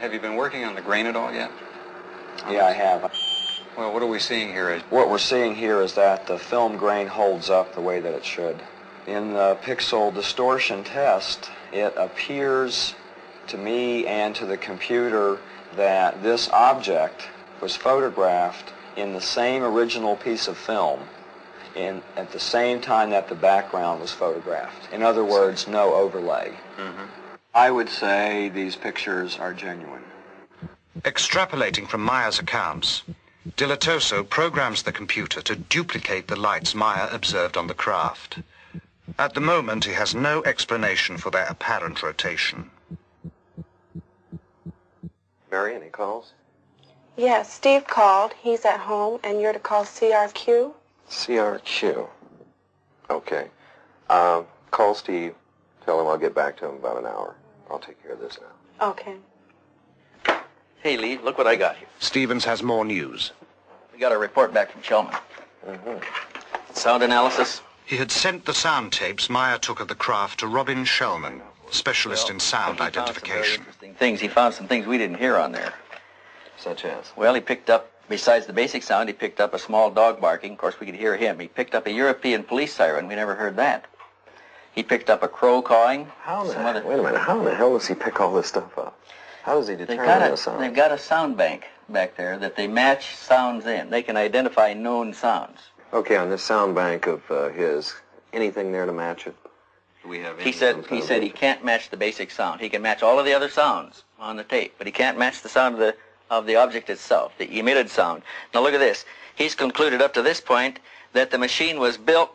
Have you been working on the grain at all yet? Yeah, I have. Well, what are we seeing here? What we're seeing here is that the film grain holds up the way that it should. In the pixel distortion test, it appears to me and to the computer that this object was photographed in the same original piece of film at the same time that the background was photographed. In other words, no overlay. I would say these pictures are genuine. Extrapolating from Meier's accounts, Dilatoso programs the computer to duplicate the lights Meier observed on the craft. At the moment, he has no explanation for their apparent rotation. Mary, any calls? Yes, Steve called. He's at home, and you're to call CRQ? CRQ. Okay. Call Steve. Tell him I'll get back to him in about an hour. I'll take care of this now. Okay. Hey, Lee, look what I got here. Stevens has more news. We got a report back from Shellman. Sound analysis. He had sent the sound tapes Meier took of the craft to Robin Shellman, specialist in sound identification. He found some things we didn't hear on there. Such as? Well, he picked up, besides the basic sound, he picked up a small dog barking. Of course, we could hear him. He picked up a European police siren. We never heard that. He picked up a crow cawing. Wait a minute. How in the hell does he pick all this stuff up? How does he determine the sound? They've got a sound bank back there that they match sounds in. They can identify known sounds. Okay, on this sound bank of his, anything there to match it? He said he can't match the basic sound. He can match all of the other sounds on the tape, but he can't match the sound of the object itself, the emitted sound. Now look at this. He's concluded up to this point that the machine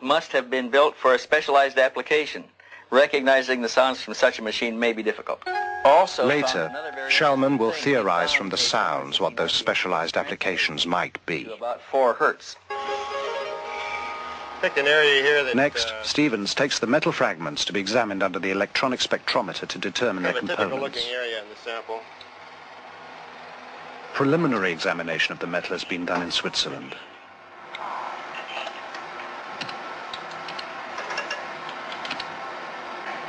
must have been built for a specialized application. Recognizing the sounds from such a machine may be difficult. Also, later, Shellman will theorize from the sounds what those specialized applications might be. About 4 hertz. Picked an area here that, next, Stevens takes the metal fragments to be examined under the electronic spectrometer to determine their components. Typical-looking area in the sample. Preliminary examination of the metal has been done in Switzerland.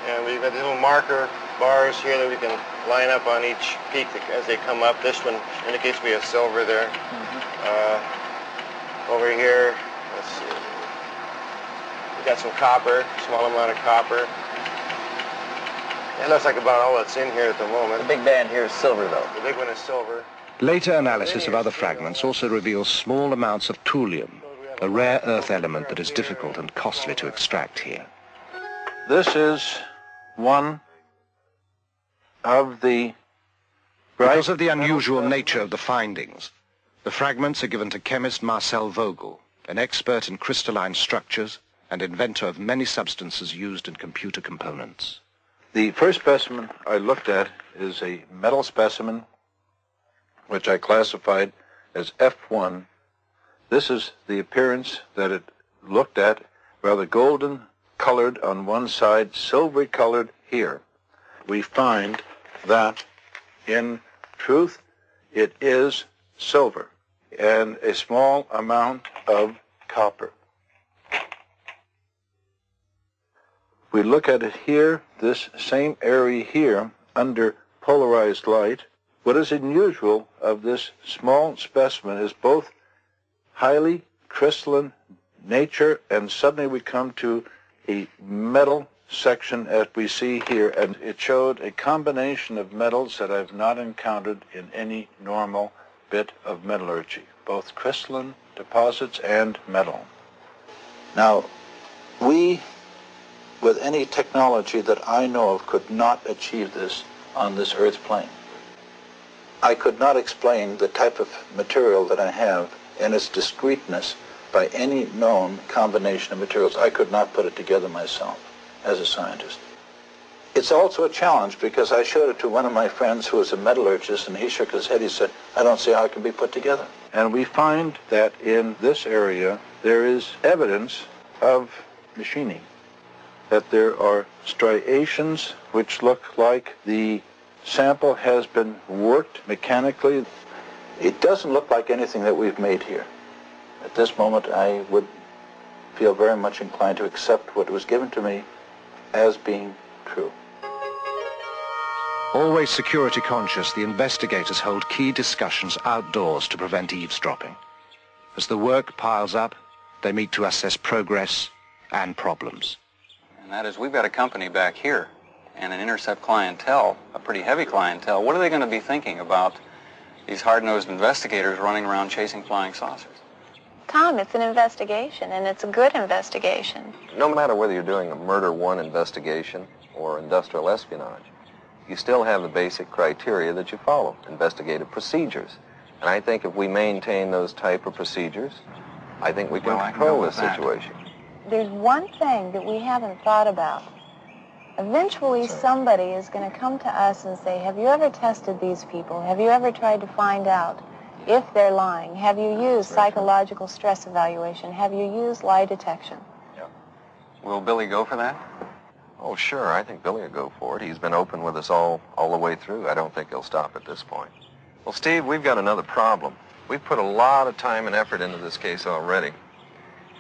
And we've got little marker bars here that we can line up on each peak as they come up. This one indicates we have silver there. Over here, let's see. We got some copper, small amount of copper. It looks like about all that's in here at the moment. The big band here is silver, though. The big one is silver. Later analysis of other fragments also reveals small amounts of thulium, a rare earth element that is difficult and costly to extract here. This is one of the... Because of the unusual nature of the findings, the fragments are given to chemist Marcel Vogel, an expert in crystalline structures and inventor of many substances used in computer components. The first specimen I looked at is a metal specimen, which I classified as F1. This is the appearance that it looked at, rather golden colored on one side, silvery colored here. We find that, in truth, it is silver and a small amount of copper. We look at it here, this same area here, under polarized light. What is unusual of this small specimen is both highly crystalline nature, and suddenly we come to a metal section as we see here, and it showed a combination of metals that I've not encountered in any normal bit of metallurgy, both crystalline deposits and metal. Now, we, with any technology that I know of, could not achieve this on this Earth plane. I could not explain the type of material that I have and its discreteness by any known combination of materials. I could not put it together myself as a scientist. It's also a challenge because I showed it to one of my friends who was a metallurgist, and he shook his head. He said, I don't see how it can be put together. And we find that in this area there is evidence of machining, that there are striations which look like the sample has been worked mechanically. It doesn't look like anything that we've made here. At this moment, I would feel very much inclined to accept what was given to me as being true. Always security conscious, the investigators hold key discussions outdoors to prevent eavesdropping. As the work piles up, they meet to assess progress and problems. And that is, we've got a company back here and an intercept clientele, a pretty heavy clientele. What are they going to be thinking about these hard-nosed investigators running around chasing flying saucers? Tom, it's an investigation, and it's a good investigation. No matter whether you're doing a murder one investigation or industrial espionage, you still have the basic criteria that you follow, investigative procedures. And I think if we maintain those type of procedures, I think we can control this situation. There's one thing that we haven't thought about. Eventually, somebody is going to come to us and say, have you ever tested these people? Have you ever tried to find out if they're lying? Have you used psychological stress evaluation? Have you used lie detection? Yeah. Will Billy go for that? Oh, sure. I think Billy will go for it. He's been open with us all the way through. I don't think he'll stop at this point. Well, Steve, we've got another problem. We've put a lot of time and effort into this case already.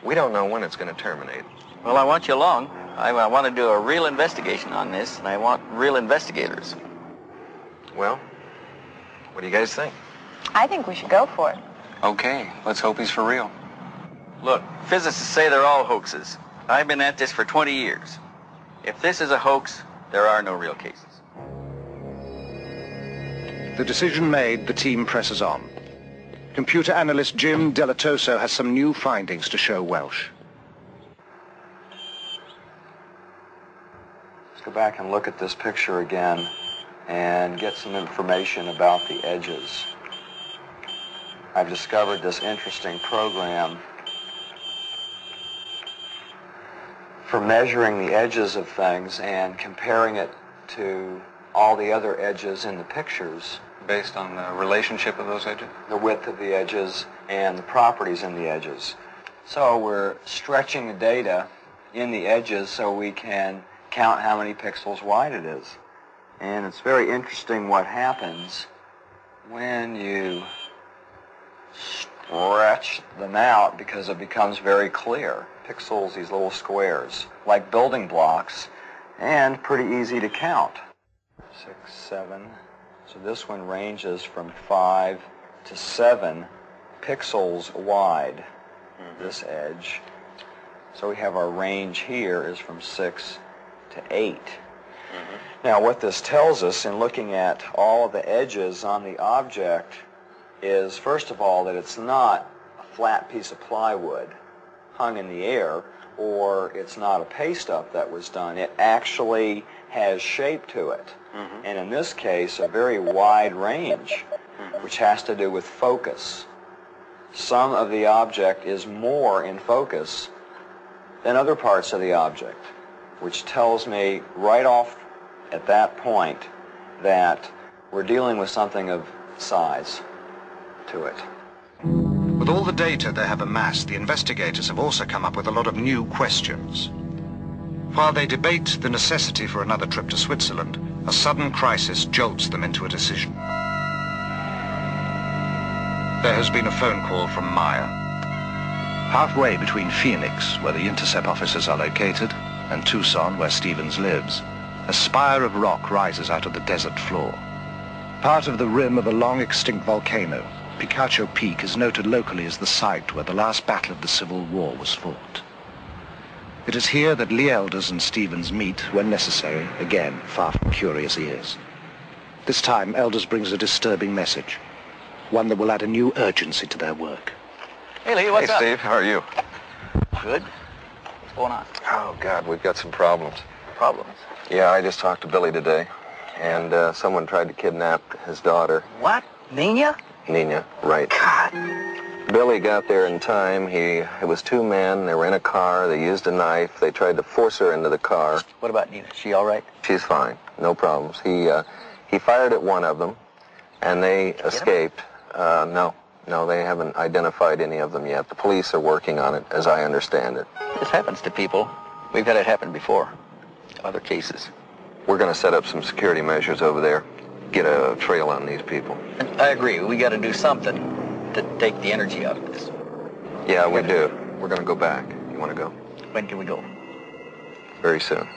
We don't know when it's going to terminate. Well, I want you along. I want to do a real investigation on this, and I want real investigators. Well, what do you guys think? I think we should go for it. Okay, let's hope he's for real. Look, physicists say they're all hoaxes. I've been at this for 20 years. If this is a hoax, there are no real cases. The decision made, the team presses on. Computer analyst Jim Delatoso has some new findings to show Welsh. Let's go back and look at this picture again and get some information about the edges. I've discovered this interesting program for measuring the edges of things and comparing it to all the other edges in the pictures. Based on the relationship of those edges? The width of the edges and the properties in the edges. So we're stretching the data in the edges so we can count how many pixels wide it is. And it's very interesting what happens when you stretch them out, because it becomes very clear. Pixels, these little squares, like building blocks, and pretty easy to count. 6, 7. So this one ranges from 5 to 7 pixels wide, this edge. So we have our range here is from 6 to 8. Now what this tells us in looking at all of the edges on the object is, first of all, that it's not a flat piece of plywood hung in the air, or it's not a paste-up that was done. It actually has shape to it. And in this case, a very wide range, which has to do with focus. Some of the object is more in focus than other parts of the object, which tells me right off at that point that we're dealing with something of size to it. With all the data they have amassed, the investigators have also come up with a lot of new questions. While they debate the necessity for another trip to Switzerland, a sudden crisis jolts them into a decision. There has been a phone call from Meier. Halfway between Phoenix, where the intercept offices are located, and Tucson, where Stevens lives, a spire of rock rises out of the desert floor. Part of the rim of a long-extinct volcano, Picacho Peak is noted locally as the site where the last battle of the Civil War was fought. It is here that Lee Elders and Stevens meet when necessary, again, far from curious ears. This time, Elders brings a disturbing message, one that will add a new urgency to their work. Hey, Lee, what's up? Hey, Steve, how are you? Good. What's going on? Oh, God, we've got some problems. Problems? Yeah, I just talked to Billy today, and someone tried to kidnap his daughter. What? Nina? Nina, right. God. Billy got there in time. It was 2 men. They were in a car. They used a knife. They tried to force her into the car. What about Nina? She all right? She's fine. No problems. He fired at one of them, and they escaped. No, they haven't identified any of them yet. The police are working on it, as I understand it. This happens to people. We've had it happen before. Other cases. We're going to set up some security measures over there. Get a trail on these people. I agree. We got to do something to take the energy out of this. Yeah, we do. We're going to go back. You want to go? When can we go? Very soon.